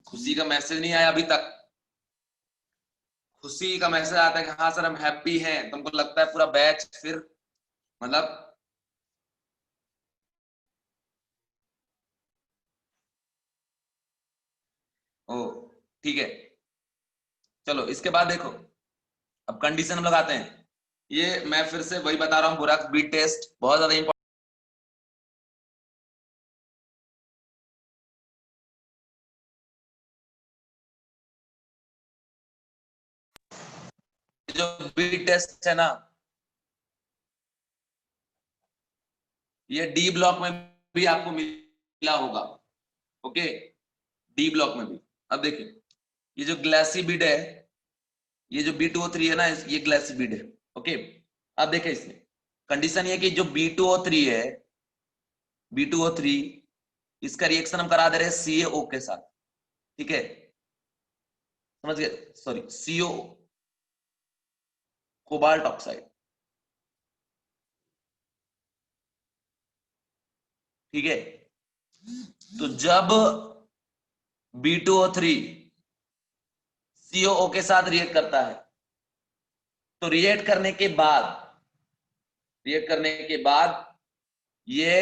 खुशी का मैसेज नहीं आया अभी तक। खुशी का मैसेज आता है कि हाँ सर हम हैप्पी हैं, तुमको लगता है पूरा बैच फिर मतलब ओ ठीक है। चलो इसके बाद देखो, अब कंडीशन हम लगाते हैं। ये मैं फिर से वही बता रहा हूँ, बुराक बीट टेस्ट बहुत ज्यादा इंपॉर्टेंट। जो बीट टेस्ट है ना, ये डी ब्लॉक में भी आपको मिला होगा। ओके, डी ब्लॉक में भी। अब देखिए, ये जो ग्लासी बीड है, ये जो B2O3 है ना, ये ग्लासी बीड है। ओके, अब देखिए इसमें कंडीशन ये है कि जो B2O3 है, B2O3 इसका रिएक्शन हम करा दे रहे हैं CaO के साथ। ठीक है, समझ गए? Sorry, CO, cobalt oxide. ठीक है, तो जब B2O3 COO के साथ रिएक्ट करता है, तो रिएक्ट करने के बाद ये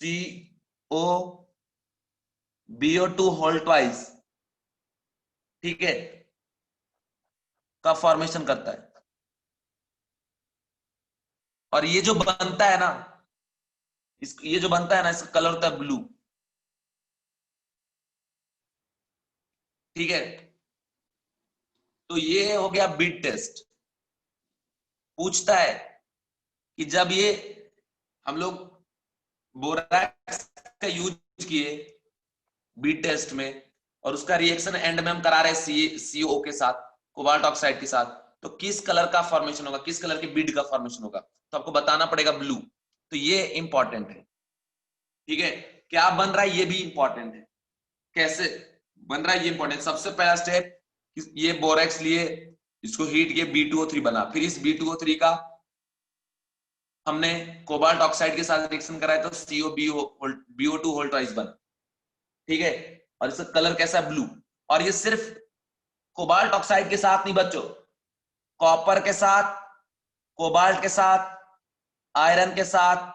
CO BO2 होल ट्वाइस, ठीक है, का फॉर्मेशन करता है। और ये जो बनता है ना, ये जो बनता है ना, इसका कलर होता है ब्लू। ठीक है, तो ये हो गया बीट टेस्ट। पूछता है कि जब ये हम लोग बोरैक्स का यूज किए बीट टेस्ट में, और उसका रिएक्शन एंड में हम करा रहे हैं सीओ के साथ, कोबाल्ट ऑक्साइड के साथ, तो किस कलर का फॉर्मेशन होगा, किस कलर के बीड का फॉर्मेशन होगा, तो आपको बताना पड़ेगा ब्लू। तो ये इंपॉर्टेंट है। ठीक है, क्या बन रहा है ये भी इंपॉर्टेंट है, कैसे बन रहा है ये इंपॉर्टेंट। सबसे पहला स्टेप, ये बोरेक्स लिए, इसको हीट किए, B2O3 बना, फिर इस B2O3 का हमने कोबाल्ट ऑक्साइड के साथ रिएक्शन कराया तो BO2 होल ट्वाइस बना। ठीक है, और इसका कलर कैसा है, ब्लू। और ये सिर्फ कोबाल्ट ऑक्साइड के साथ नहीं बच्चों, कॉपर के साथ, कोबाल्ट के साथ, आयरन के साथ,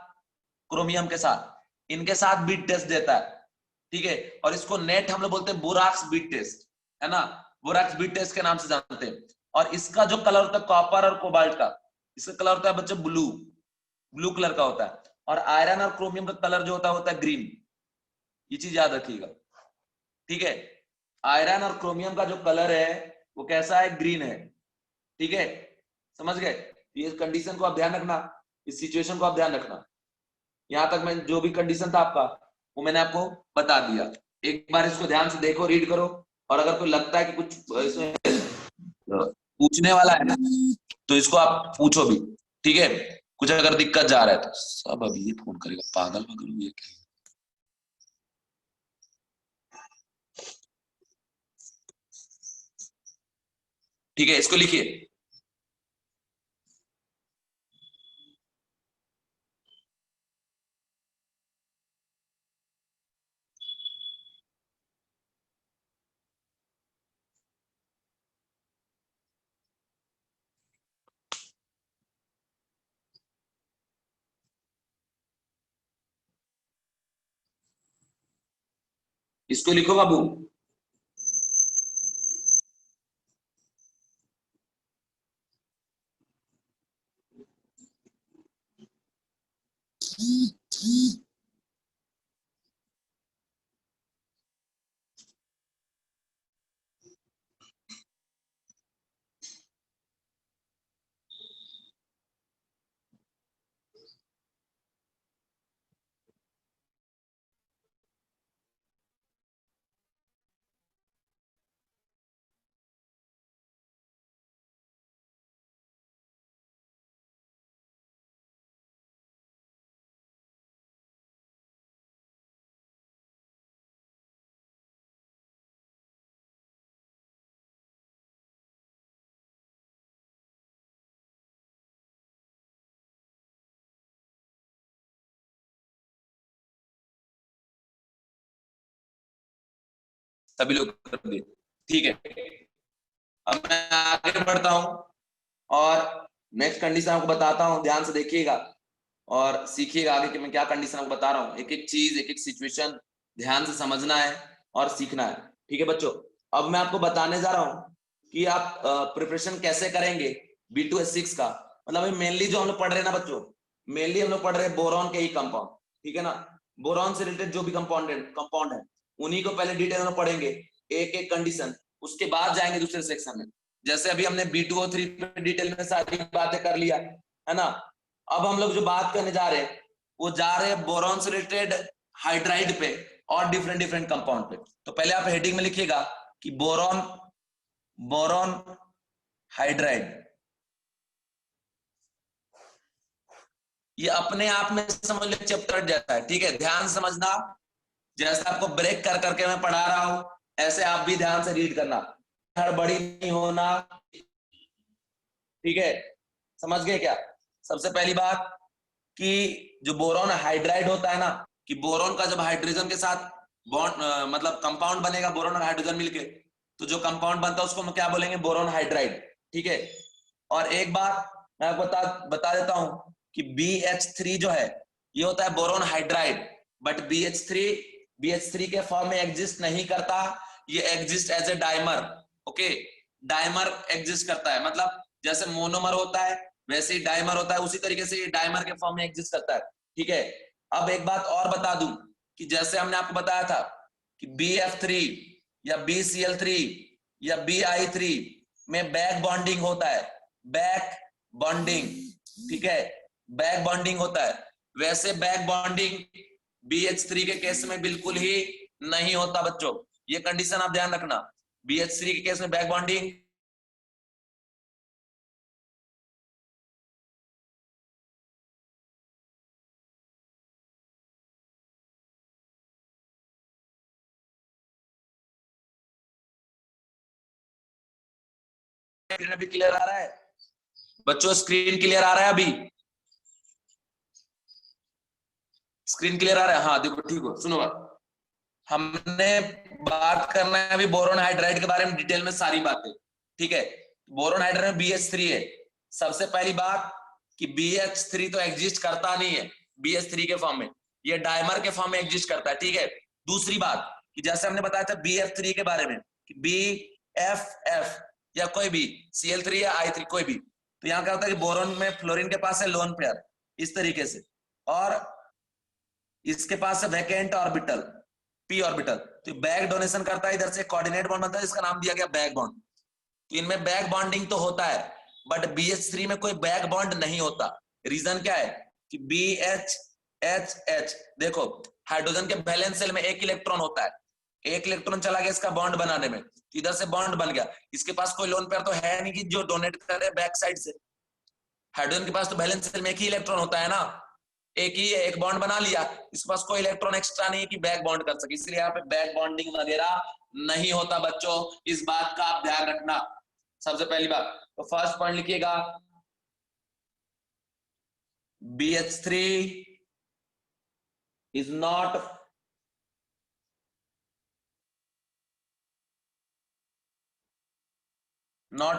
क्रोमियम के साथ, इनके साथ बीट टेस्ट देता है। ठीक है, और इसको नेट हम लोग बोलते हैं बोराक्स बीट टेस्ट, है ना, बोराक्स बीट टेस्ट के नाम से जानते हैं। और इसका जो कलर होता है कॉपर और कोबाल्ट का, इसका कलर होता है बच्चों ब्लू, ब्लू कलर का होता है। और आयरन और क्रोमियम का कलर जो होता है ग्रीन। ये चीज याद रखिएगा। ठीक है, आयरन और क्रोमियम का जो कलर है वो कैसा है, ग्रीन है। ठीक है, समझ गए? ये कंडीशन को आप ध्यान रखना, इस सिचुएशन को आप ध्यान रखना। यहां तक मैं जो भी कंडीशन था आपका वो मैंने आपको बता दिया। एक बार इसको ध्यान से देखो, रीड करो, और अगर कोई लगता है कि कुछ इसमें पूछने वाला है ना, तो इसको आप पूछो भी। ठीक है, कुछ अगर दिक्कत जा रहा है तो सब अभी ये फोन करेगा, पागल मगल हुई है क्या? ठीक है, इसको लिखिए। इसको लिखो बाबू। सभी लोग कर दिए, ठीक है। अब मैं आगे बढ़ता हूं और नेक्स्ट कंडीशन आपको बताता हूं, ध्यान से देखिएगा और सीखिएगा आगे कि मैं क्या कंडीशन आपको बता रहा हूं। एक एक चीज, एक एक सिचुएशन ध्यान से समझना है और सीखना है, ठीक है बच्चों। अब मैं आपको बताने जा रहा हूं कि आप प्रिपरेशन कैसे करेंगे B2H6 का। मतलब मेनली जो हम लोग पढ़ रहे हैं ना बच्चों, मेनली हम लोग पढ़ रहे हैं बोरॉन के ही कंपाउंड, ठीक है ना। बोरॉन से रिलेटेड जो भी कंपाउंड है उन्हीं को पहले डिटेल में पढ़ेंगे, एक एक कंडीशन, उसके बाद जाएंगे दूसरे सेक्शन में। जैसे अभी हमने B2O3 पे डिटेल में सारी बातें कर लिया है ना। अब हम लोग जो बात करने जा रहे हैं वो जा रहे हैं बोरॉन से रिलेटेड हाइड्राइड पे और डिफरेंट डिफरेंट कंपाउंड पे। तो पहले आप हेडिंग में लिखिएगा कि बोरॉन, बोरॉन हाइड्राइड। ये अपने आप में समझ लो चैप्टर जैसा है, ठीक है, ध्यान से समझना। जैसे आपको ब्रेक कर करके मैं पढ़ा रहा हूं ऐसे आप भी ध्यान से रीड करना, हड़बड़ी नहीं होना, ठीक है। समझ गए क्या? सबसे पहली बात कि जो बोरॉन हाइड्राइड होता है ना, कि बोरॉन का जब हाइड्रोजन के साथ बॉन्ड मतलब कंपाउंड बनेगा, बोरॉन और हाइड्रोजन मिलके, तो जो कंपाउंड बनता है उसको हम क्या बोलेंगे? बोरॉन हाइड्राइड, ठीक है। और एक बात मैं आपको बता देता हूं कि BH3 जो है ये होता है बोरॉन हाइड्राइड, बट BH3 के फॉर्म में एग्जिस्ट नहीं करता, ये exist as a dimer, okay. Dimer exist करता है, मतलब जैसे मोनोमर होता है वैसे ही डाइमर होता है, उसी तरीके से ये डाइमर के फॉर्म में एग्जिस्ट करता है, ठीक है। अब एक बात और बता दूं कि जैसे हमने आपको बताया था कि BF3 या BCl3 या BI3 में बैक बॉन्डिंग होता है, बैक बॉन्डिंग, ठीक है, बैक बॉन्डिंग होता है। वैसे बैक बॉन्डिंग BH3 के केस में बिल्कुल ही नहीं होता बच्चों, ये कंडीशन आप ध्यान रखना। BH3 के केस में बैक बॉन्डिंग अभी क्लियर आ रहा है बच्चों? स्क्रीन क्लियर आ रहा है अभी? स्क्रीन क्लियर आ रहा है? हाँ देखो, ठीक हो, सुनो बात। हमने बात करना है अभी बोरोन हाइड्राइड के बारे में डिटेल में सारी बातें, ठीक है। बोरोन हाइड्राइड में BH3 है। सबसे पहली बात कि BH3 तो एग्जिस्ट करता नहीं है BH3 के फॉर्म में, ये डायमर के फॉर्म में एग्जिस्ट करता है, ठीक है। दूसरी बात कि जैसे हमने बताया था BF3 के बारे में कि BFF या कोई भी Cl3 या I3 कोई भी, तो यहाँ क्या होता है कि बोरोन में फ्लोरीन के पास है लोन पेयर इस तरीके से, और इसके पास है वैकेंट ऑर्बिटल p ऑर्बिटल, तो बैक डोनेशन करता है, इधर से कोऑर्डिनेट बॉन्ड बनता है, इसका नाम दिया गया बैक बॉन्ड। तो इनमें बैक बॉन्डिंग तो होता है बट BH3 में कोई बैक बॉन्ड नहीं होता। रीजन क्या है कि BHHH, देखो हाइड्रोजन के वैलेंस शेल में एक इलेक्ट्रॉन होता है, एक इलेक्ट्रॉन चला गया इसका बॉन्ड बनाने में, तो इधर से बॉन्ड बन गया, इसके पास कोई लोन पेयर तो है नहीं कि जो डोनेट करे बैक साइड से। हाइड्रोजन के पास तो वैलेंस शेल में एक ही इलेक्ट्रॉन होता है ना, एक ही एक बॉन्ड बना लिया, इसके पास कोई इलेक्ट्रॉन एक्स्ट्रा नहीं कि बैक बॉन्ड कर सके, इसलिए यहाँ पे बैक बॉन्डिंग वगैरह नहीं होता बच्चों, इस बात का आप ध्यान रखना। सबसे पहली बात तो फर्स्ट पॉइंट लिखिएगा, BH3 is not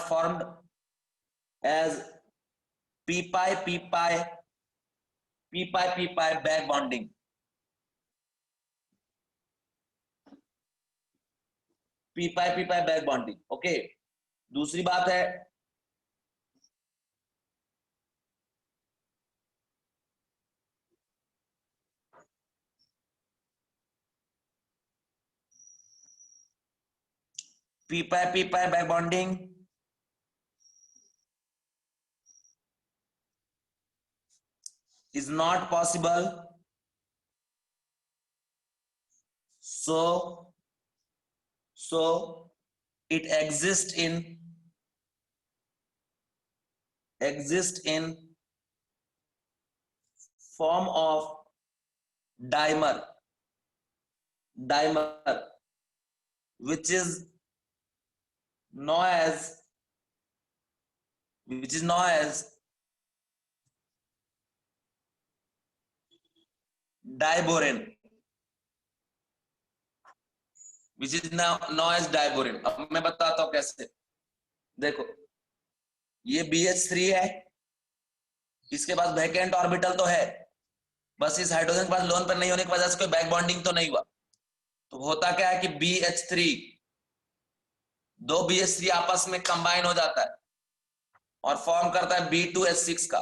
formed as p pi p pi p pi p pi back bonding, p pi p pi back bonding, okay. दूसरी बात है p pi p pi back bonding is not possible, so it exists in form of dimer, dimer which is known as diboron, which is now as diborane. अब मैं बताता हूं कैसे। देखो ये BH3 है, इसके पास वैकेंट ऑर्बिटल तो है, बस इस हाइड्रोजन के पास लोन पर नहीं होने की वजह से कोई बैक बॉन्डिंग तो नहीं हुआ। तो होता क्या है कि BH3, दो BH3 आपस में कंबाइन हो जाता है और फॉर्म करता है B2H6 का।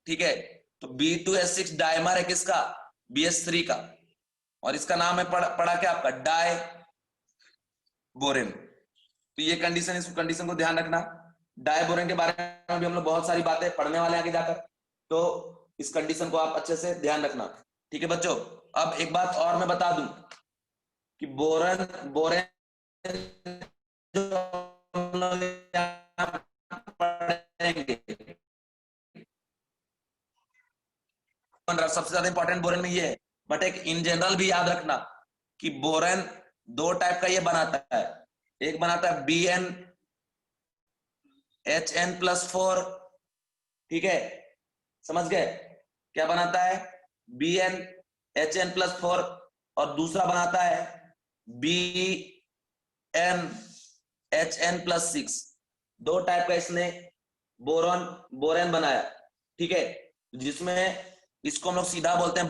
ठीक है, तो B2H6 डायमर है किसका? BH3 का, और इसका नाम है पड़ा क्या आपका? Diborane. तो ये कंडीशन, इस कंडीशन को ध्यान रखना। डायबोरेन के बारे में भी हम लोग बहुत सारी बातें पढ़ने वाले हैं आगे जाकर, तो इस कंडीशन को आप अच्छे से ध्यान रखना। ठीक है बच्चों, अब एक बात और मैं बता दूं कि बोरेन बोरेन जो हम लोग यहाँ पढ़ेंगे, सबसे ज्यादा इंपॉर्टेंट बोरेन में ये है, बट एक इन जनरल भी याद रखना कि बोरेन दो टाइप का ये बनाता है। एक बनाता है BnHn+4, ठीक है, समझ गए? क्या बनाता है? BnHn+4, और दूसरा बनाता है BnHn+6। दो टाइप का इसने बोरेन बनाया। ठीक है, जिसमें इसको हम लोग सीधा बोलते हैं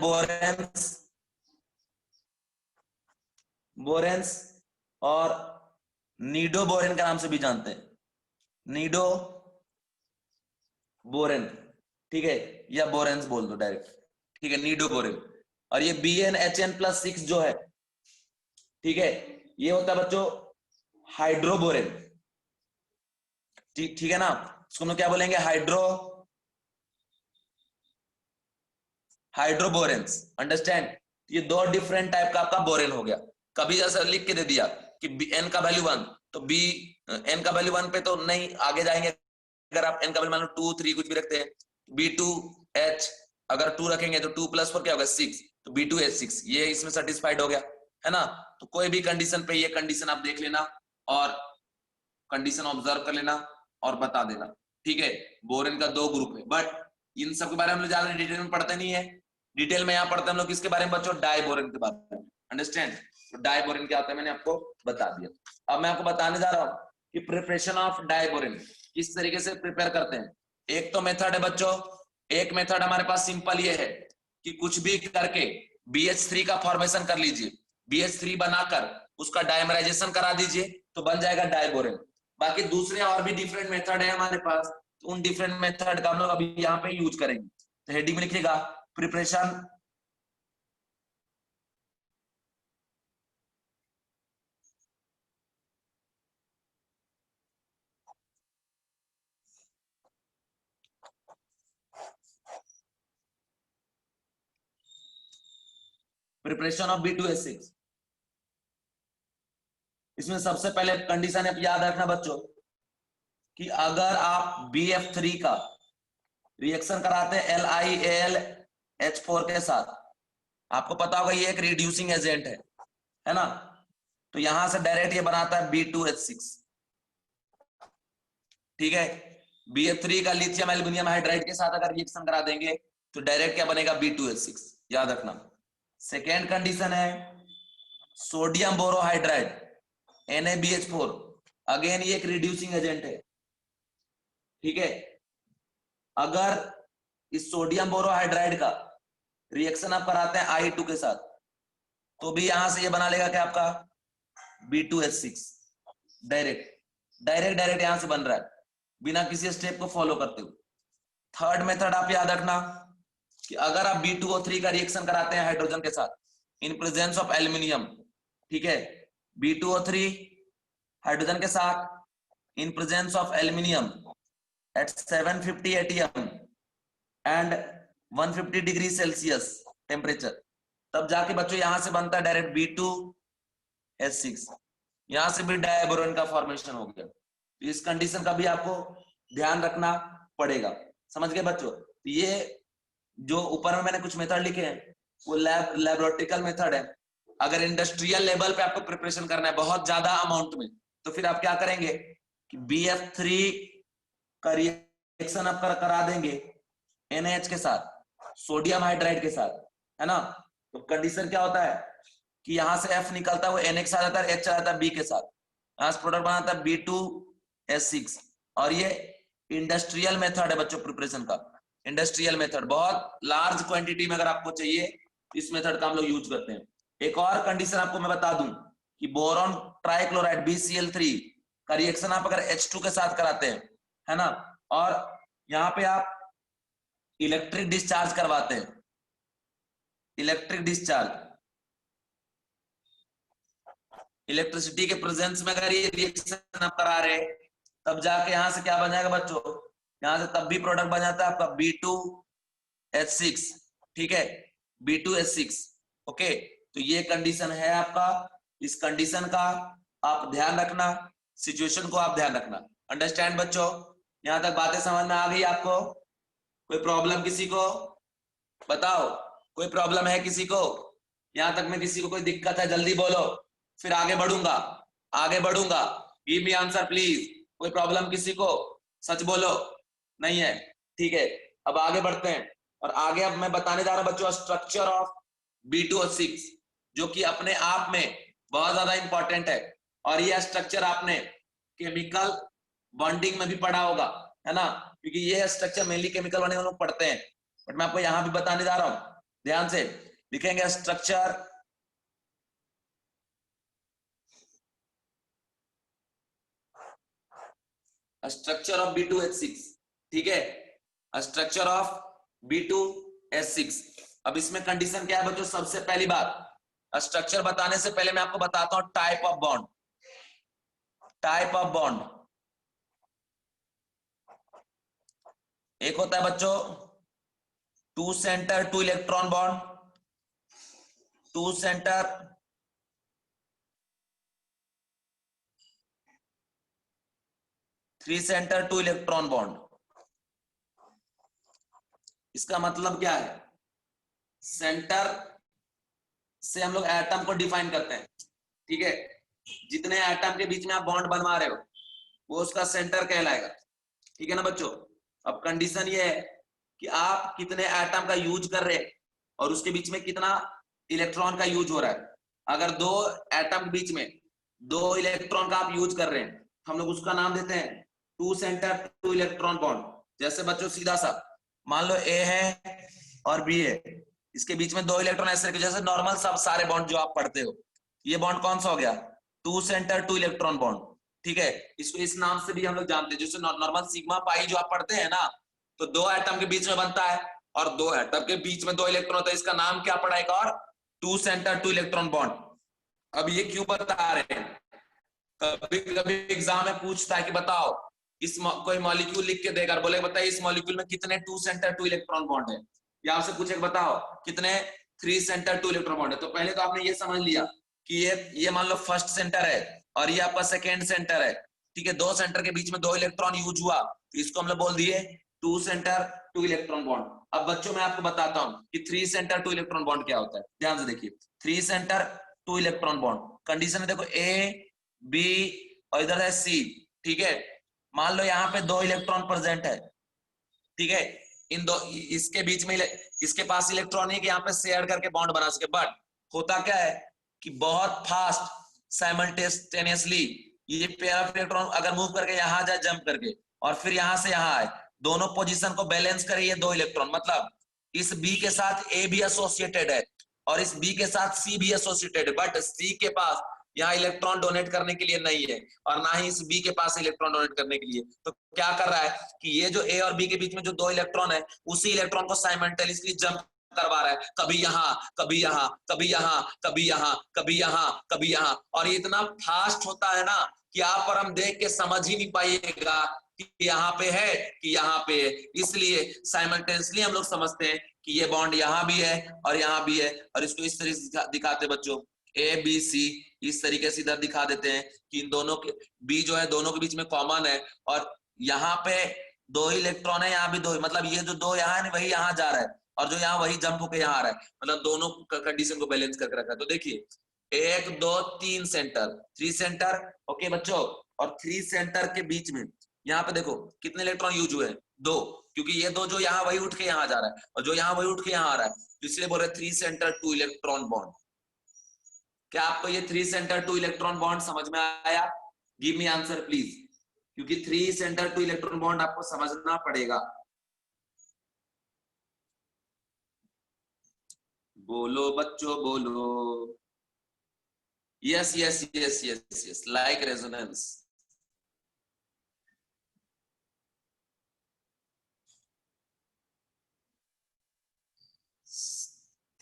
बोरेंस, और नीडो बोरेन के नाम से भी जानते हैं, नीडो बोरेन। ठीक है, या बोरेंस बोल दो डायरेक्ट। ठीक है, नीडो बोरेन। और ये BnHn+6 जो है, ठीक है, ये होता है बच्चों हाइड्रोबोरेन। ठीक है ना, इसको हम लोग क्या बोलेंगे? हाइड्रोबोरेंस। अंडरस्टैंड? ये दो डिफरेंट टाइप का आपका बोरेन हो गया। कभी जैसा लिख के दे दिया कि n का वैल्यू 1, तो n का वैल्यू 1 पे तो नहीं आगे जाएंगे। अगर आप n का वैल्यू मान लो 2, 3 कुछ भी रखते हैं, B2H अगर 2 रखेंगे तो 2+4 क्या होगा? 6, तो B2H6 ये इसमें सेटिस्फाइड हो गया, है ना? तो कोई भी कंडीशन पे ये कंडीशन आप देख लेना और कंडीशन ऑब्जर्व कर लेना और बता देना। ठीक है, बोरेन का दो ग्रुप है, बट इन सब के बारे में हम लोग ज्यादा डिटेल में पढ़ते नहीं है। डिटेल में यहाँ पढ़ते हैं हम लोग किसके बारे में बच्चों? डाइबोरेन के बारे में। अंडरस्टैंड? तो डाइबोरेन क्या होता है मैंने आपको बता दिया। अब मैं आपको बताने जा रहा हूँ कि प्रिपरेशन ऑफ डाइबोरेन किस तरीके से प्रिपेयर करते हैं। एक तो मेथड है बच्चों, एक मेथड हमारे पास सिंपल ये है कि कुछ भी करके BH3 का फॉर्मेशन कर लीजिए, BH3 बनाकर उसका डायमराइजेशन करा दीजिए, तो बन जाएगा डाइबोरेन। बाकी दूसरे और भी डिफरेंट मेथड है हमारे पास, तो उन डिफरेंट मेथड का हम लोग अभी यहाँ पे यूज करेंगे। तो हेडिंग में लिखिएगा प्रिपरेशन ऑफ B2H6। इसमें सबसे पहले कंडीशन आप याद रखना बच्चों कि अगर आप BF3 का रिएक्शन कराते हैं LiAlH4 के साथ, आपको पता होगा ये एक रिड्यूसिंग एजेंट है ना? तो यहां से डायरेक्ट ये बनाता है B2H6। ठीक है, BF3 का लिथियम एल्यूमिनियम हाइड्राइड के साथ अगर रिएक्शन करा देंगे तो डायरेक्ट क्या बनेगा? B2H6, याद रखना। सेकेंड कंडीशन है सोडियम बोरोहाइड्राइड NaBH4, अगेन ये एक रिड्यूसिंग एजेंट है। ठीक है, अगर इस सोडियम बोरोहाइड्राइड का रिएक्शन आप कराते हैं I2 के साथ, तो भी यहां से ये बना लेगा क्या आपका? B2H6। डायरेक्ट यहां से बन रहा है बिना किसी स्टेप को फॉलो करते हुए। थर्ड मेथड आप याद रखना कि अगर आप B2O3 का रिएक्शन कराते हैं हाइड्रोजन के साथ इन प्रेजेंस ऑफ एल्यूमिनियम, ठीक है, B2O3 हाइड्रोजन के साथ in presence of aluminium at 750 ATM and 150 degree Celsius temperature, तब जाके बच्चों यहां से बनता है डायरेक्ट B2H6। यहां से भी डायबोरेन का फॉर्मेशन हो गया। तो इस कंडीशन का भी आपको ध्यान रखना पड़ेगा। समझ गए बच्चों? तो ये जो ऊपर में मैंने कुछ मेथड लिखे हैं वो लैबोरेटरिकल मेथड है। अगर इंडस्ट्रियल लेवल पे आपको प्रिपरेशन करना है बहुत ज्यादा अमाउंट में, तो फिर आप क्या करेंगे कि BF3 का रिएक्शन आप करा देंगे NaH के साथ, सोडियम हाइड्राइड के साथ, है ना? तो कंडीशन क्या होता है कि यहाँ से F निकलता है वो NH आ जाता है, H आ जाता है B के साथ, यहाँ से प्रोडक्ट बनाता है B2H6। और ये इंडस्ट्रियल मेथड है बच्चों प्रिपरेशन का, इंडस्ट्रियल मेथड, बहुत लार्ज क्वांटिटी में अगर आपको चाहिए इस मेथड का हम लोग यूज करते हैं। एक और कंडीशन आपको मैं बता दूं कि बोरॉन ट्राइक्लोराइड BCl3 का रिएक्शन आप अगर H2 के साथ कराते हैं, है ना, और यहाँ पे आप इलेक्ट्रिक डिस्चार्ज करवाते हैं, इलेक्ट्रिक डिस्चार्ज, इलेक्ट्रिसिटी के प्रेजेंस में अगर ये रिएक्शन आप करा रहे हैं, तब जाके यहां से क्या बन जाएगा बच्चों, यहां से तब भी प्रोडक्ट बन जाता है आपका B2H6, ठीक है, B2H6। ओके, तो ये कंडीशन है आपका, इस कंडीशन का आप ध्यान रखना, सिचुएशन को आप ध्यान रखना। अंडरस्टैंड बच्चों, यहां तक बातें समझ में आ गई आपको? कोई प्रॉब्लम किसी को बताओ, कोई प्रॉब्लम है किसी को? यहां तक में किसी को कोई दिक्कत है जल्दी बोलो, फिर आगे बढ़ूंगा, आगे बढ़ूंगा। Give me answer please. कोई प्रॉब्लम किसी को? सच बोलो, नहीं है? ठीक है, अब आगे बढ़ते हैं। और आगे अब मैं बताने जा रहा हूं बच्चों स्ट्रक्चर ऑफ B2H6, जो कि अपने आप में बहुत ज्यादा इंपॉर्टेंट है। और ये स्ट्रक्चर आपने केमिकल बॉन्डिंग में भी पढ़ा होगा, है ना, क्योंकि ये स्ट्रक्चर मेनली केमिकल बॉन्डिंग में लोग पढ़ते हैं, बट मैं आपको यहां भी बताने जा रहा हूं। ध्यान से लिखेंगे स्ट्रक्चर स्ट्रक्चर ऑफ B2H6, ठीक है, स्ट्रक्चर ऑफ B2H6। अब इसमें कंडीशन क्या है बच्चों? सबसे पहली बात, स्ट्रक्चर बताने से पहले मैं आपको बताता हूं type of bond, type of bond. एक होता है बच्चों two centre two electron bond, two centre three centre two electron bond. इसका मतलब क्या है? सेंटर से हम लोग एटम को डिफाइन करते हैं, ठीक है, जितने एटम के बीच में आप बॉन्ड बनवा रहे हो वो उसका सेंटर कहलाएगा, ठीक है ना बच्चों। अब कंडीशन ये है कि आप कितने एटम का यूज कर रहे हैं और उसके बीच में कितना इलेक्ट्रॉन का यूज हो रहा है। अगर दो एटम के बीच में दो इलेक्ट्रॉन का आप यूज कर रहे हैं, हम लोग उसका नाम देते हैं two centre two electron bond. जैसे बच्चों सीधा सा मान लो ए है और बी है, इसके बीच में दो इलेक्ट्रॉन ऐसे, जैसे नॉर्मल सब सारे बॉन्ड जो आप पढ़ते हो, ये बॉन्ड कौन सा हो गया? Two centre two electron bond, ठीक है। इसको इस नाम से भी हम लोग जानते हैं, जैसे नॉर्मल सिग्मा पाई जो आप पढ़ते हैं ना, तो दो एटम के बीच में बनता है और दो एटम के बीच में दो इलेक्ट्रॉन होता है, इसका नाम क्या पड़ा एक और? Two centre two electron bond. अब ये क्यों बता रहे हैं? कभी कभी एग्जाम में पूछता है कि बताओ इस कोई मॉलिक्यूल लिख के देगा, बोले बताइए इस मॉलिक्यूल में कितने two centre two electron bond है, या आपसे पूछे बताओ कितने three centre two electron bond है। तो पहले तो आपने ये समझ लिया कि ये मान लो फर्स्ट सेंटर है और ये आपका सेकेंड सेंटर है, ठीक है, दो सेंटर के बीच में दो इलेक्ट्रॉन यूज हुआ, तो इसको हम लोग बोल दिए two centre two electron bond. अब बच्चों मैं आपको बताता हूं कि three centre two electron bond क्या होता है। ध्यान से देखिए, three centre two electron bond condition है, देखो ए बी और इधर है सी, ठीक है। मान लो यहाँ पे दो इलेक्ट्रॉन प्रेजेंट है, ठीक है, इन दो इसके बीच में इसके पास इलेक्ट्रॉन है कि यहाँ पे शेयर करके बॉन्ड बना सके, बट होता क्या है कि बहुत फास्ट साइमल्टेनियसली ये पेयर ऑफ इलेक्ट्रॉन अगर मूव करके यहाँ जाए जंप करके और फिर यहाँ से यहाँ आए, दोनों पोजीशन को बैलेंस करे ये दो इलेक्ट्रॉन, मतलब इस बी के साथ ए भी एसोसिएटेड है और इस बी के साथ सी भी एसोसिएटेड है, बट सी के पास यहाँ इलेक्ट्रॉन डोनेट करने के लिए नहीं है और ना ही इस बी के पास इलेक्ट्रॉन डोनेट करने के लिए। तो क्या कर रहा है कि ये जो ए और बी के बीच में जो दो इलेक्ट्रॉन है उसी इलेक्ट्रॉन को साइमल्टेनियसली जंप करवा रहा है, कभी यहाँ कभी यहाँ कभी यहाँ कभी यहाँ कभी यहाँ कभी यहाँ, और ये इतना फास्ट होता है ना कि आप और हम देख के समझ ही नहीं पाइएगा कि यहाँ पे है कि यहाँ पे है। इसलिए साइमल्टेनियसली हम लोग समझते हैं कि ये बॉन्ड यहाँ भी है और यहाँ भी है, और इसको इस तरह से दिखाते बच्चों ए बी सी, इस तरीके से इधर दिखा देते हैं कि इन दोनों के बी जो है दोनों के बीच में कॉमन है और यहाँ पे दो इलेक्ट्रॉन है, यहाँ भी दो, मतलब ये जो दो यहाँ है वही यहाँ जा रहा है और जो यहाँ वही जंप होकर यहाँ आ रहा है, मतलब दोनों कंडीशन को बैलेंस करके रखा है। तो देखिए एक दो तीन सेंटर, थ्री सेंटर, ओके बच्चों, और थ्री सेंटर के बीच में यहाँ पे देखो कितने इलेक्ट्रॉन यूज हुए? दो, क्योंकि ये दो जो यहाँ वही उठ के यहाँ जा रहा है और जो यहाँ वही उठ के यहाँ आ रहा है, तो इसलिए बोल रहे three centre two electron bond. क्या आपको ये 3 सेंटर 2 इलेक्ट्रॉन बॉन्ड समझ में आया? गिव मी आंसर प्लीज, क्योंकि 3 सेंटर 2 इलेक्ट्रॉन बॉन्ड आपको समझना पड़ेगा। बोलो बच्चों बोलो। Yes yes yes yes yes, like resonance.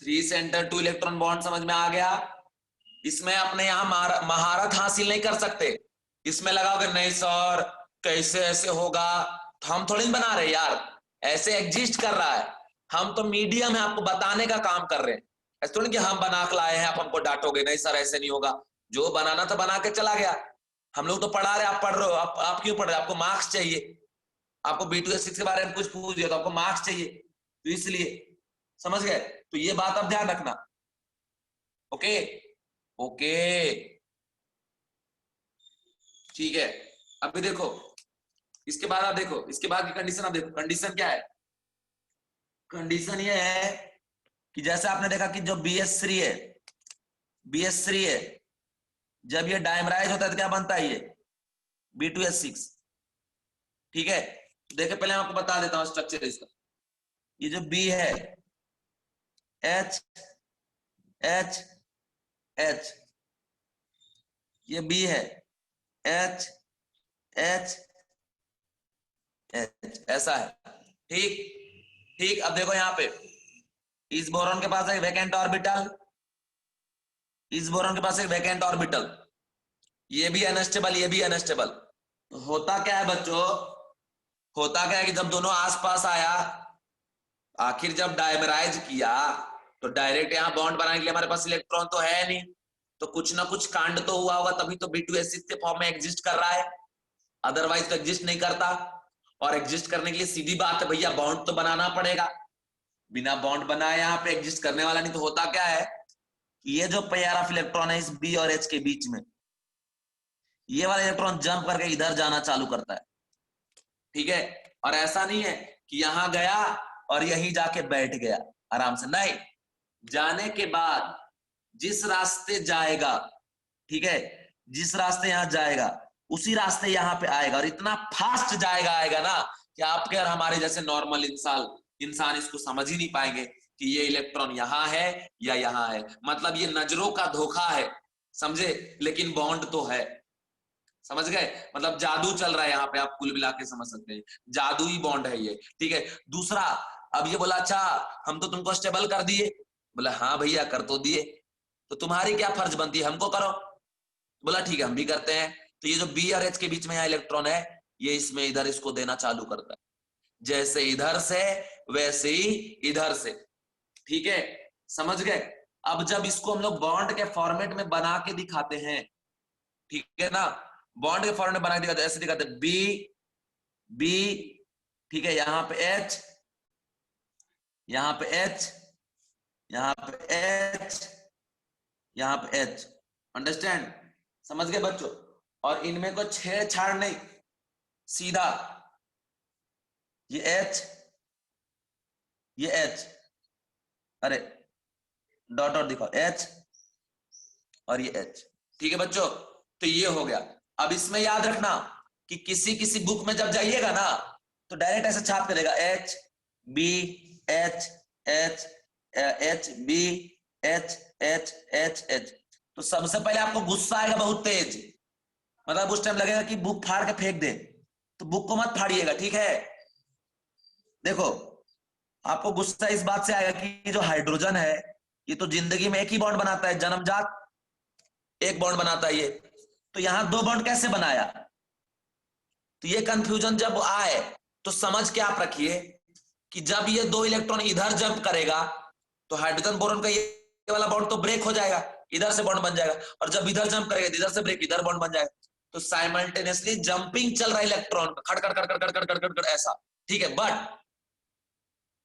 3 centre 2 electron bond समझ में आ गया। इसमें अपने यहां महारत हासिल नहीं कर सकते। इसमें लगाओगे नहीं सर कैसे ऐसे होगा, तो हम थोड़ी बना रहे यार, ऐसे एग्जिस्ट कर रहा है। हम तो मीडियम है, आपको बताने का काम कर रहे हैं। ऐसे थोड़ी कि हम बना के लाए हैं आप हमको डांटोगे, नहीं सर ऐसे नहीं होगा। जो बनाना था बना के चला गया। हम लोग तो पढ़ा रहे, आप पढ़ रहे हो, आप क्यों पढ़ रहे हो? आपको मार्क्स चाहिए। आपको B2S6 के बारे में कुछ पूछ दिया तो आपको मार्क्स चाहिए, तो इसलिए। समझ गए? तो ये बात आप ध्यान रखना। ओके ओके ठीक है। अभी देखो इसके बाद, आप देखो इसके बाद की कंडीशन, आप देखो कंडीशन क्या है। कंडीशन ये है कि जैसे आपने देखा कि जो BH3 है, BH3 है, जब ये डायमराइज होता है तो क्या बनता है? ये B2S6। ठीक है, देखिए पहले मैं आपको बता देता हूं स्ट्रक्चर इसका। ये जो B है, H H H, ये B है, H H H, ऐसा है। ठीक ठीक, अब देखो यहां पे इस बोरॉन के पास एक वैकेंट ऑर्बिटल, इस बोरॉन के पास एक वैकेंट ऑर्बिटल, ये भी अनस्टेबल, ये भी अनस्टेबल। होता क्या है बच्चों, होता क्या है कि जब दोनों आसपास आया, आखिर जब डायमराइज किया, तो डायरेक्ट यहां बॉन्ड बनाने के लिए हमारे पास इलेक्ट्रॉन तो है नहीं, तो कुछ ना कुछ कांड तो हुआ होगा, तभी तो B2S6 के फॉर्म में एग्जिस्ट कर रहा है, अदरवाइज तो एग्जिस्ट नहीं करता। और एग्जिस्ट करने के लिए सीधी बात है भैया, बॉन्ड तो बनाना पड़ेगा। बिना बॉन्ड बनाए यहाँ पे एग्जिस्ट करने वाला नहीं। तो होता क्या है कि ये जो पेयर ऑफ इलेक्ट्रॉन है इस B और H के बीच में, ये वाला इलेक्ट्रॉन जंप करके इधर जाना चालू करता है। ठीक है, और ऐसा नहीं है कि यहां गया और यहीं जाके बैठ गया आराम से, नहीं। जाने के बाद जिस रास्ते जाएगा, ठीक है, जिस रास्ते यहां जाएगा उसी रास्ते यहां पे आएगा, और इतना फास्ट जाएगा आएगा ना कि आपके और हमारे जैसे नॉर्मल इंसान इसको समझ ही नहीं पाएंगे कि ये इलेक्ट्रॉन यहां है या यहां है। मतलब ये नजरों का धोखा है, समझे? लेकिन बॉन्ड तो है। समझ गए? मतलब जादू चल रहा है यहाँ पे, आप कुल मिला के समझ सकते हैं, जादुई बॉन्ड है ये। ठीक है, दूसरा, अब ये बोला अच्छा हम तो तुमको स्टेबल कर दिए। बोला हाँ भैया कर तो दिए, तो तुम्हारी क्या फर्ज बनती है, हमको करो। बोला ठीक है हम भी करते हैं। तो ये जो B और H के बीच में यहाँ इलेक्ट्रॉन है, ये इसमें इधर इसको देना चालू करता है, जैसे इधर से वैसे ही इधर से। ठीक है, समझ गए? अब जब इसको हम लोग बॉन्ड के फॉर्मेट में बना के दिखाते हैं, ठीक है ना, बॉन्ड के फॉर्मेट में बना के दिखाते, ऐसे दिखाते B B, ठीक है, यहां पे H, यहां पे H, यहां पे H, यहां पे H। अंडरस्टैंड? समझ गए बच्चों? और इनमें को छेड़छाड़ नहीं, सीधा ये H, ये H, अरे डॉट डॉट दिखाओ, H और ये H। ठीक है बच्चों, तो ये हो गया। अब इसमें याद रखना कि किसी किसी बुक में जब जाइएगा ना, तो डायरेक्ट ऐसे छाप के देगा H B H H H B H H H H। तो सबसे पहले आपको गुस्सा आएगा बहुत तेज, मतलब उस टाइम लगेगा कि बुक फाड़ के फेंक दे, तो बुक को मत फाड़िएगा। ठीक है, देखो आपको गुस्सा इस बात से आएगा कि जो हाइड्रोजन है ये तो जिंदगी में एक ही बॉन्ड बनाता है, जन्मजात एक बॉन्ड बनाता है ये, तो यहां दो बॉन्ड कैसे बनाया? तो ये कंफ्यूजन जब आए तो समझ के आप रखिए कि जब ये दो इलेक्ट्रॉन इधर जंप करेगा तो हाइड्रोजन बोरॉन का ये वाला बॉन्ड तो ब्रेक हो जाएगा, इधर से बॉन्ड बन जाएगा, और जब इधर जंप करेगा इधर से ब्रेक, इधर बॉन्ड बन जाएगा। तो साइमल्टेनियसली जंपिंग चल रहा है इलेक्ट्रॉन, खड़ खड़ खड़ खड़ खड़ खड़ खड़ खड़ ऐसा। ठीक है, बट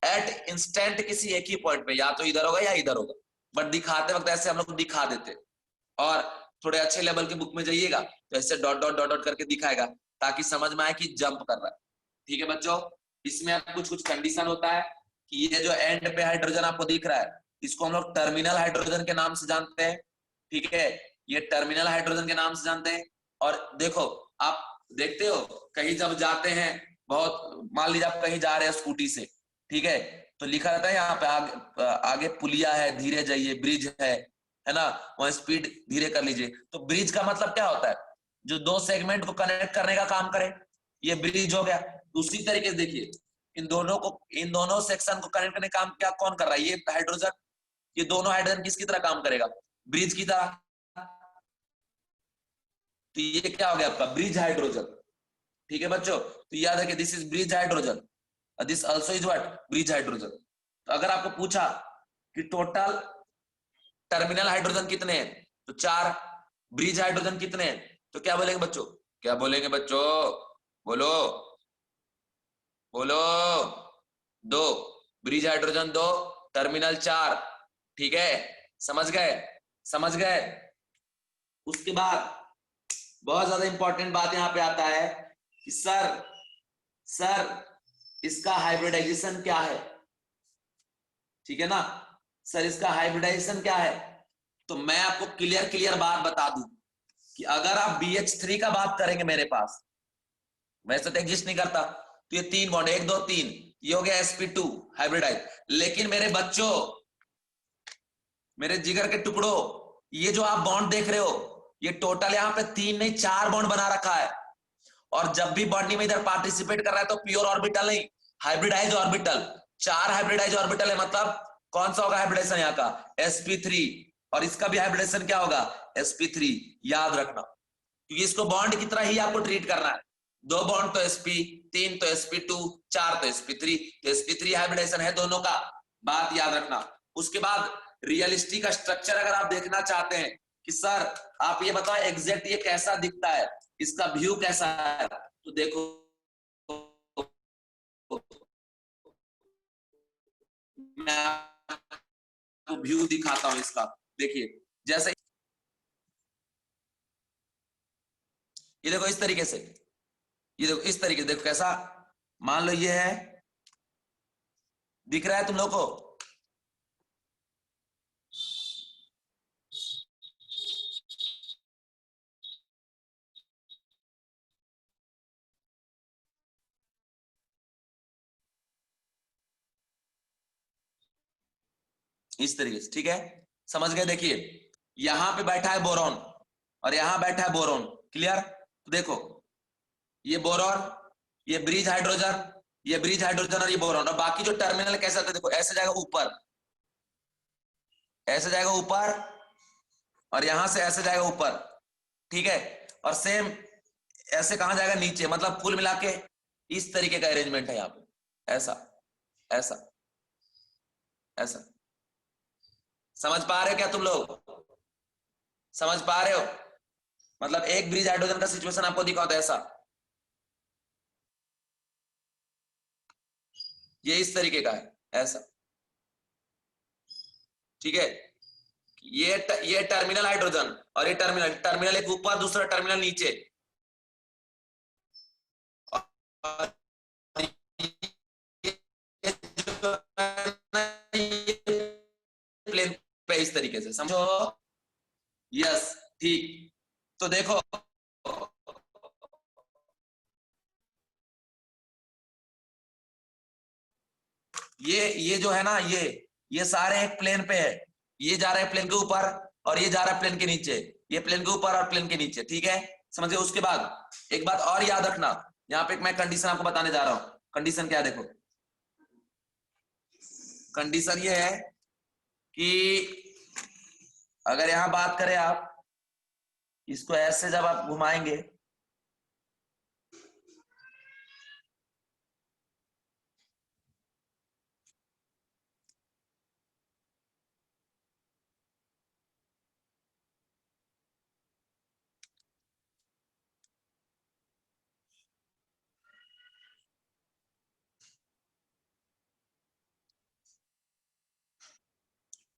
एट इंस्टेंट किसी एक ही पॉइंट पे या तो इधर होगा या इधर होगा, बट दिखाते वक्त ऐसे हम लोग दिखा देते। और थोड़े अच्छे लेवल के बुक में जाइएगा तो ऐसे डॉट डॉट डॉट डॉट करके दिखाएगा, ताकि समझ में आए कि जंप कर रहा है। ठीक है बच्चों, इसमें अब कुछ कुछ कंडीशन होता है कि ये जो एंड पे हाइड्रोजन आपको दिख रहा है, इसको हम लोग टर्मिनल हाइड्रोजन के नाम से जानते हैं। ठीक है, ये टर्मिनल हाइड्रोजन के नाम से जानते हैं। और देखो, आप देखते हो कहीं जब जाते हैं, बहुत मान लीजिए आप कहीं जा रहे हैं स्कूटी से, ठीक है, तो लिखा रहता है यहाँ पे आगे पुलिया है, धीरे जाइए, ब्रिज है ना, वहां स्पीड धीरे कर लीजिए। तो ब्रिज का मतलब क्या होता है, जो दो सेगमेंट को कनेक्ट करने का काम करे, ये ब्रिज हो गया। उसी तरीके से देखिए, इन दोनों सेक्शन को कनेक्ट करने का काम क्या कौन कर रहा है, ये हाइड्रोजन। ये दोनों हाइड्रोजन किसकी तरह काम करेगा, ब्रिज की तरह। तो ये क्या हो गया आपका ब्रिज हाइड्रोजन। ठीक है बच्चों, तो याद रखिए this is bridge hydrogen, this also is what, bridge hydrogen. तो अगर आपको पूछा कि टोटल टर्मिनल हाइड्रोजन कितने हैं, तो 4, ब्रिज हाइड्रोजन कितने हैं, तो क्या बोलेंगे बच्चों, क्या बोलेंगे बच्चों, बोलो बोलो, 2, ब्रिज हाइड्रोजन 2, टर्मिनल 4। ठीक है, समझ गए, समझ गए। उसके बाद बहुत ज्यादा इंपॉर्टेंट बात यहां पे आता है कि सर इसका हाइब्रिडाइजेशन क्या है, ठीक है ना, सर इसका हाइब्रिडाइजेशन क्या है। तो मैं आपको क्लियर बात बता दूं कि अगर आप BH3 का बात करेंगे मेरे पास, वैसे तो एग्जिस्ट नहीं करता, तो ये 3 बॉन्ड, 1 2 3, ये हो गया sp2 हाइब्रिडाइज। लेकिन मेरे बच्चों, मेरे जिगर के टुकड़ों, ये जो आप बॉन्ड देख रहे हो, ये टोटल यहाँ पे 3 नहीं 4 बॉन्ड बना रखा है। और जब भी बॉन्डिंग में इधर पार्टिसिपेट कर रहा है तो प्योर ऑर्बिटल नहीं, हाइब्रिडाइज ऑर्बिटल। 4 हाइब्रिडाइज ऑर्बिटल है, मतलब कौन सा होगा हाइब्रिडेशन यहाँ का, sp3। और इसका भी हाइब्रिडेशन क्या होगा, sp3। याद रखना, क्योंकि इसको बॉन्ड की तरह ही आपको ट्रीट करना है। 2 बॉन्ड तो sp, 3 तो sp2, 4 तो sp3, तो sp3 हाइब्रिडेशन है दोनों का, बात याद रखना। उसके बाद रियलिस्टिक स्ट्रक्चर अगर आप देखना चाहते हैं कि सर आप ये बताओ एग्जैक्ट ये कैसा दिखता है, इसका व्यू कैसा है, तो देखो मैं आपको व्यू दिखाता हूं इसका। देखिए जैसे ये देखो इस तरीके से, ये देखो इस तरीके से, देखो कैसा, मान लो ये है, दिख रहा है तुम लोग को, इस तरीके से, ठीक है, समझ गए। देखिए यहां पे बैठा है बोरॉन और यहां बैठा है बोरॉन, क्लियर। तो देखो ये बोरॉन, ये ब्रिज हाइड्रोजन, ये ब्रिज हाइड्रोजन और ये बोरॉन। और बाकी जो टर्मिनल कैसे होता है, देखो ऐसे जाएगा ऊपर, ऐसे जाएगा ऊपर, और यहां से ऐसे जाएगा ऊपर, ठीक है। और सेम ऐसे कहां जाएगा, नीचे, मतलब कुल मिला के इस तरीके का अरेंजमेंट है यहाँ पे, ऐसा ऐसा ऐसा। समझ पा रहे हो क्या तुम लोग, समझ पा रहे हो, मतलब एक ब्रिज हाइड्रोजन का सिचुएशन आपको दिखा होता है ऐसा, ये इस तरीके का है, ऐसा, ठीक है। ये टर्मिनल हाइड्रोजन और ये टर्मिनल, टर्मिनल एक ऊपर दूसरा टर्मिनल नीचे, और प्लेन पे इस तरीके से, समझो, यस, ठीक। तो देखो ये जो है ना, ये सारे एक प्लेन पे है, ये जा रहा है प्लेन के ऊपर और ये जा रहा है प्लेन के नीचे, ये प्लेन के ऊपर और प्लेन के नीचे, ठीक है, समझे। उसके बाद एक बात और याद रखना, यहाँ पे एक मैं कंडीशन आपको बताने जा रहा हूं। कंडीशन क्या है, देखो कंडीशन ये है कि अगर यहां बात करें आप, इसको ऐसे जब आप घुमाएंगे,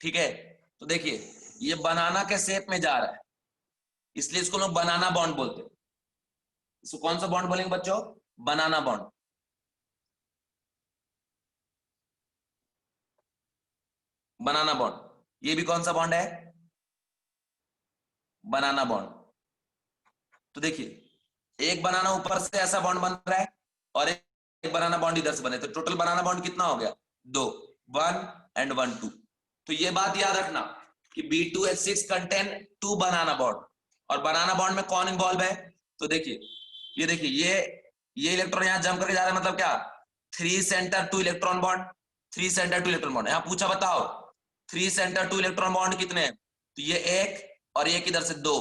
ठीक है, तो देखिए ये बनाना के शेप में जा रहा है, इसलिए इसको लोग बनाना बॉन्ड बोलते हैं। इसको कौन सा बॉन्ड बोलेंगे बच्चों, बनाना बॉन्ड, बनाना बॉन्ड। ये भी कौन सा बॉन्ड है, बनाना बॉन्ड। तो देखिए एक बनाना ऊपर से ऐसा बॉन्ड बन रहा है और एक बनाना बॉन्ड इधर से बने, तो टोटल बनाना बॉन्ड कितना हो गया? दो, 1 and 1 2। तो ये बात याद रखना कि B2H6 कंटेन 2 बनाना बॉन्ड, और बनाना बॉन्ड में कौन इन्वॉल्व है? तो देखिए ये देखिए ये इलेक्ट्रॉन यहां जम करके जा रहा है, मतलब क्या? 3 centre 2 electron bond, 3 centre 2 electron bond. यहां पूछा बताओ 3 सेंटर 2 इलेक्ट्रॉन बॉन्ड कितने हैं? तो ये एक और एक इधर से दो।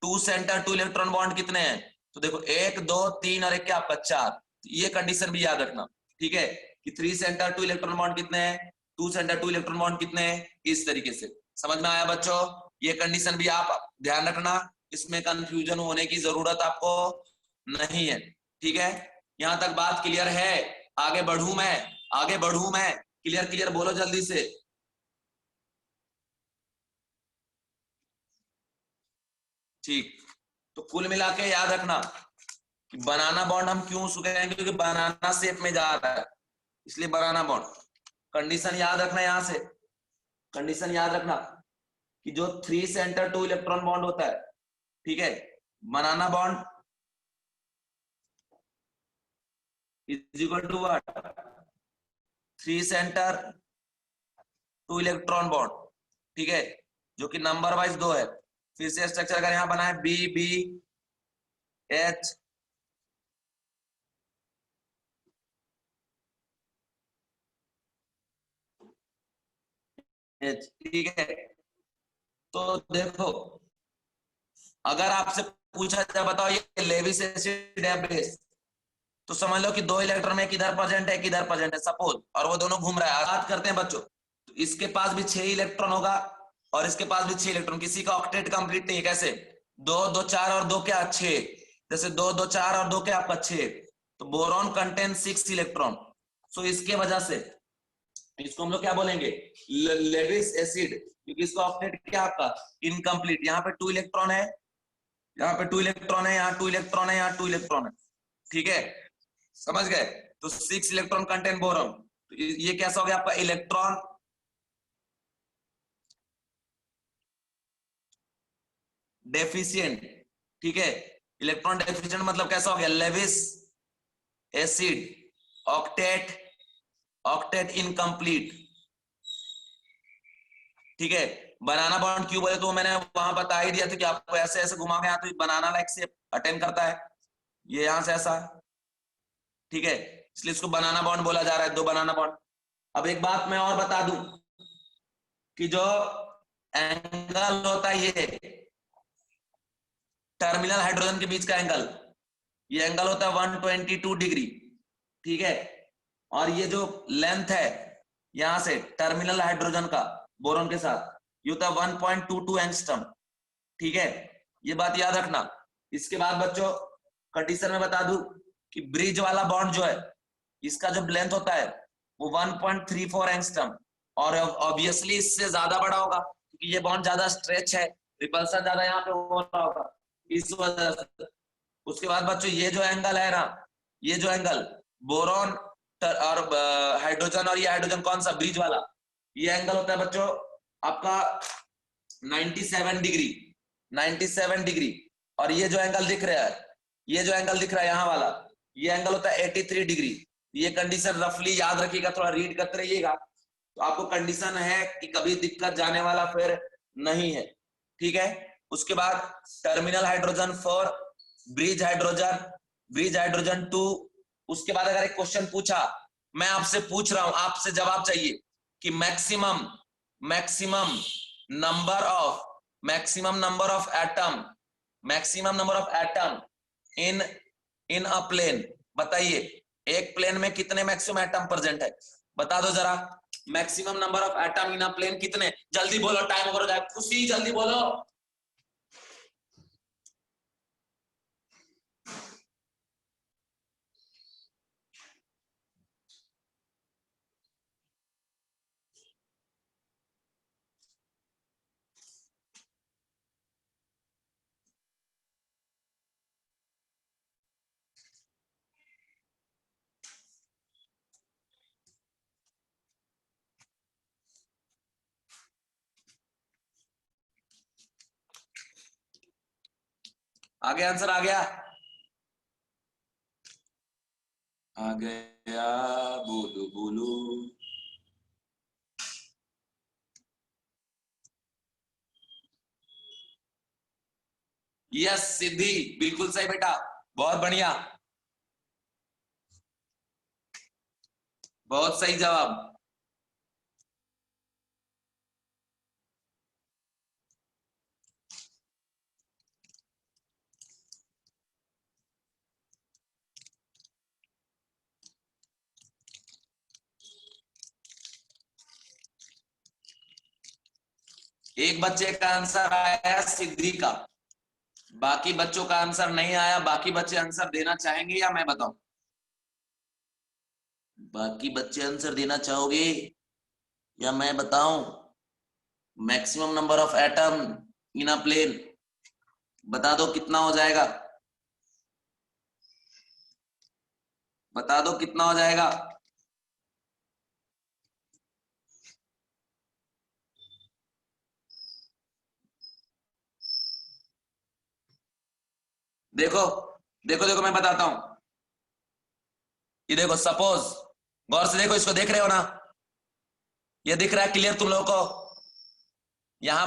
2 सेंटर 2 इलेक्ट्रॉन बॉन्ड कितने हैं? तो देखो 1 2 3 और एक क्या आपका 4। तो ये कंडीशन भी याद रखना, ठीक है, कि 3 सेंटर 2 इलेक्ट्रॉन बॉन्ड कितने हैं, 2 सेंटर 2 इलेक्ट्रॉन बॉन्ड कितने हैं, इस तरीके से। समझ में आया बच्चों? ये कंडीशन भी आप ध्यान रखना, इसमें कंफ्यूजन होने की जरूरत आपको नहीं है, ठीक है। यहां तक बात क्लियर है? आगे बढ़ूं मैं, आगे बढ़ूं मैं? क्लियर क्लियर बोलो जल्दी से। ठीक, तो कुल मिला के याद रखना कि बनाना बॉन्ड हम क्यों उसको कहेंगे, क्योंकि बनाना शेप में जा रहा है, इसलिए बनाना बॉन्ड। कंडीशन याद रखना, यहां से कंडीशन याद रखना कि जो 3 सेंटर 2 इलेक्ट्रॉन बॉन्ड होता है, ठीक है, banana bond is equal to what? 3 centre 2 electron bond, ठीक है, जो कि नंबर वाइज दो है। फिर से स्ट्रक्चर अगर यहां बना है बी बी एच एच, ठीक है। तो देखो अगर आपसे पूछा जाए बताओ ये लेविस एसिड है बेस, तो समझ लो कि दो इलेक्ट्रॉन में किधर प्रेजेंट है किधर प्रेजेंट है सपोज, और वो दोनों घूम रहा है। बात करते हैं बच्चों, तो इसके पास भी 6 इलेक्ट्रॉन होगा और इसके पास भी 6 इलेक्ट्रॉन, किसी का ऑक्टेट कंप्लीट नहीं है। कैसे? दो दो चार और दो क्या 6, जैसे दो दो चार और दो क्या आपका 6। तो बोरॉन कंटेन 6 इलेक्ट्रॉन, सो इसके वजह से इसको हम लोग क्या बोलेंगे? लेविस एसिड, क्योंकि इसका ऑक्टेट क्या आपका इनकम्प्लीट। यहाँ पे 2 इलेक्ट्रॉन है, यहाँ पे 2 इलेक्ट्रॉन है, यहाँ 2 इलेक्ट्रॉन है, यहाँ 2 इलेक्ट्रॉन है, ठीक है, समझ गए? तो 6 इलेक्ट्रॉन कंटेन बोरॉन, तो ये कैसा हो गया आपका इलेक्ट्रॉन डेफिशिएंट, ठीक है। इलेक्ट्रॉन डेफिशिएंट मतलब कैसा हो गया? Lewis acid octet, octet incomplete, ठीक है। बनाना बॉन्ड क्यों बोले, तो मैंने वहां बता ही दिया था कि आपको ऐसे ऐसे घुमा के यहाँ तो बनाना लाइक से अटेंड करता है, ये यहां से ऐसा, ठीक है, इसलिए इसको बनाना बॉन्ड बोला जा रहा है, दो बनाना बॉन्ड। अब एक बात मैं और बता दूं कि जो एंगल होता है ये टर्मिनल हाइड्रोजन के बीच का एंगल, ये एंगल होता है 122 डिग्री, ठीक है। और ये जो लेंथ है यहां से टर्मिनल हाइड्रोजन का बोरॉन के साथ, ये होता है 1.22 एंगस्ट्रम, ठीक है। ये बात याद रखना। इसके बाद बच्चों कंडीशन में बता दूं कि ब्रिज वाला बॉन्ड जो है इसका जो लेंथ होता है वो 1.34 एंगस्ट्रम, और ऑब्वियसली इससे ज्यादा बड़ा होगा क्योंकि ये बॉन्ड ज्यादा स्ट्रेच है, रिपल्सन ज्यादा यहाँ पे हो रहा होगा, इस वजह से। उसके बाद बच्चों ये जो एंगल है ना, ये जो एंगल बोरॉन और हाइड्रोजन, और ये हाइड्रोजन कौन सा ब्रिज वाला, ये एंगल होता है बच्चों आपका 97 डिग्री, 97 डिग्री। और ये जो एंगल दिख रहा है, ये जो एंगल दिख रहा है यहाँ वाला, ये एंगल होता है 83 डिग्री। ये कंडीशन रफली याद रखिएगा, थोड़ा रीड करते रहिएगा, तो आपको कंडीशन है कि कभी दिक्कत जाने वाला फिर नहीं है, ठीक है। उसके बाद terminal hydrogen for bridge hydrogen, bridge hydrogen 2। उसके बाद अगर एक क्वेश्चन पूछा, मैं आपसे पूछ रहा हूं, आपसे जवाब चाहिए कि maximum maximum number of maximum number of atom, maximum number of atom in in a plane, बताइए एक प्लेन में कितने मैक्सिमम एटम प्रेजेंट है, बता दो जरा। Maximum number of atom in a plane कितने? जल्दी बोलो, टाइम ओवर हो जाए, खुशी जल्दी बोलो। आगे आंसर आ गया? आ गया, बोलो बोलो। यस सिद्धि, बिल्कुल सही बेटा, बहुत बढ़िया, बहुत सही जवाब। एक बच्चे का आंसर आया सिद्धि का, बाकी बच्चों का आंसर नहीं आया। बाकी बच्चे आंसर देना चाहेंगे या मैं बताऊं? बाकी बच्चे आंसर देना चाहोगे या मैं बताऊं? Maximum number of atom in a plane, बता दो कितना हो जाएगा, बता दो कितना हो जाएगा। देखो देखो देखो, मैं बताता हूं। ये देखो, सपोज, गौर से देखो, इसको देख रहे हो ना? ये दिख रहा है क्लियर तुम लोगों को? यहां